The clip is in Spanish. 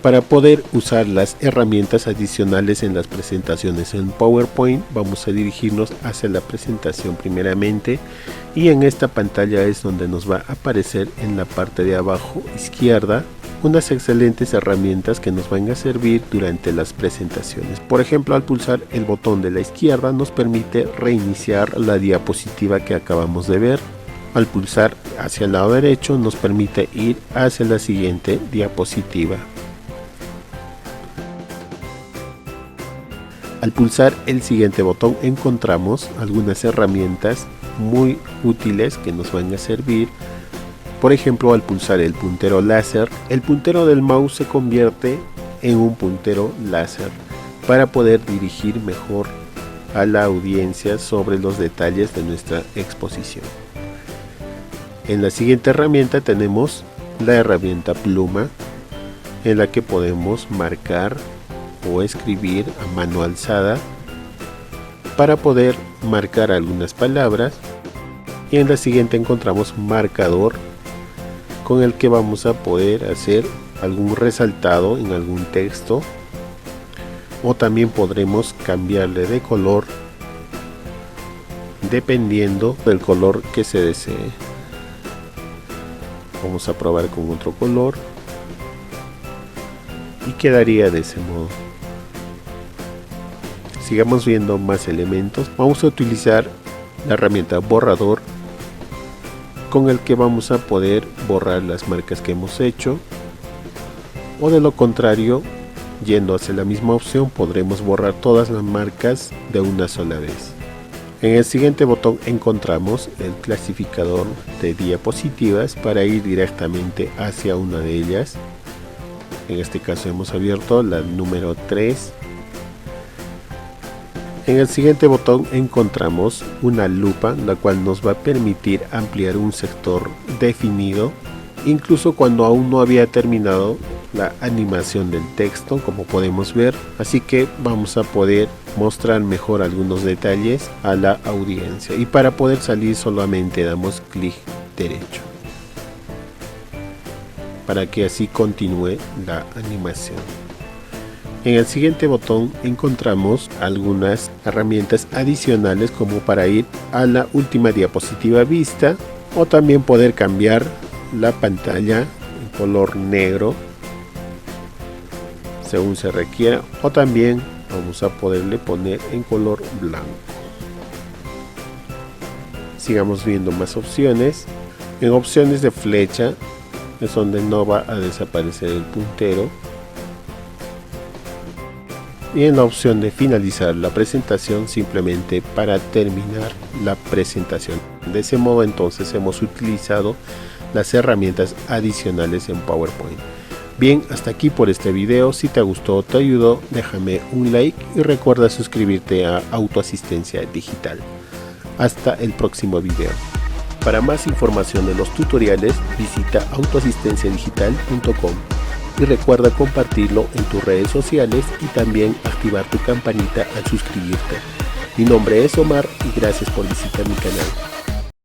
Para poder usar las herramientas adicionales en las presentaciones en PowerPoint, vamos a dirigirnos hacia la presentación primeramente, y en esta pantalla es donde nos va a aparecer en la parte de abajo izquierda unas excelentes herramientas que nos van a servir durante las presentaciones. Por ejemplo, al pulsar el botón de la izquierda nos permite reiniciar la diapositiva que acabamos de ver. Al pulsar hacia el lado derecho nos permite ir hacia la siguiente diapositiva. Al pulsar el siguiente botón encontramos algunas herramientas muy útiles que nos van a servir. Por ejemplo, al pulsar el puntero láser, el puntero del mouse se convierte en un puntero láser para poder dirigir mejor a la audiencia sobre los detalles de nuestra exposición. En la siguiente herramienta tenemos la herramienta pluma, en la que podemos marcar o escribir a mano alzada para poder marcar algunas palabras, y en la siguiente encontramos marcador, con el que vamos a poder hacer algún resaltado en algún texto, o también podremos cambiarle de color dependiendo del color que se desee. Vamos a probar con otro color y quedaría de ese modo. Sigamos viendo más elementos. Vamos a utilizar la herramienta borrador, con el que vamos a poder borrar las marcas que hemos hecho, o de lo contrario, yendo hacia la misma opción, podremos borrar todas las marcas de una sola vez. En el siguiente botón encontramos el clasificador de diapositivas para ir directamente hacia una de ellas. En este caso hemos abierto la número 3. En el siguiente botón encontramos una lupa, la cual nos va a permitir ampliar un sector definido, incluso cuando aún no había terminado la animación del texto, como podemos ver. Así que vamos a poder mostrar mejor algunos detalles a la audiencia, y para poder salir solamente damos clic derecho para que así continúe la animación. En el siguiente botón encontramos algunas herramientas adicionales, como para ir a la última diapositiva vista, o también poder cambiar la pantalla en color negro según se requiera, o también vamos a poderle poner en color blanco. Sigamos viendo más opciones. En opciones de flecha es donde no va a desaparecer el puntero, y en la opción de finalizar la presentación, simplemente para terminar la presentación. De ese modo entonces hemos utilizado las herramientas adicionales en PowerPoint. Bien, hasta aquí por este video. Si te gustó o te ayudó, déjame un like y recuerda suscribirte a Autoasistencia Digital. Hasta el próximo video. Para más información de los tutoriales, visita autoasistenciadigital.com. y recuerda compartirlo en tus redes sociales y también activar tu campanita al suscribirte. Mi nombre es Omar y gracias por visitar mi canal.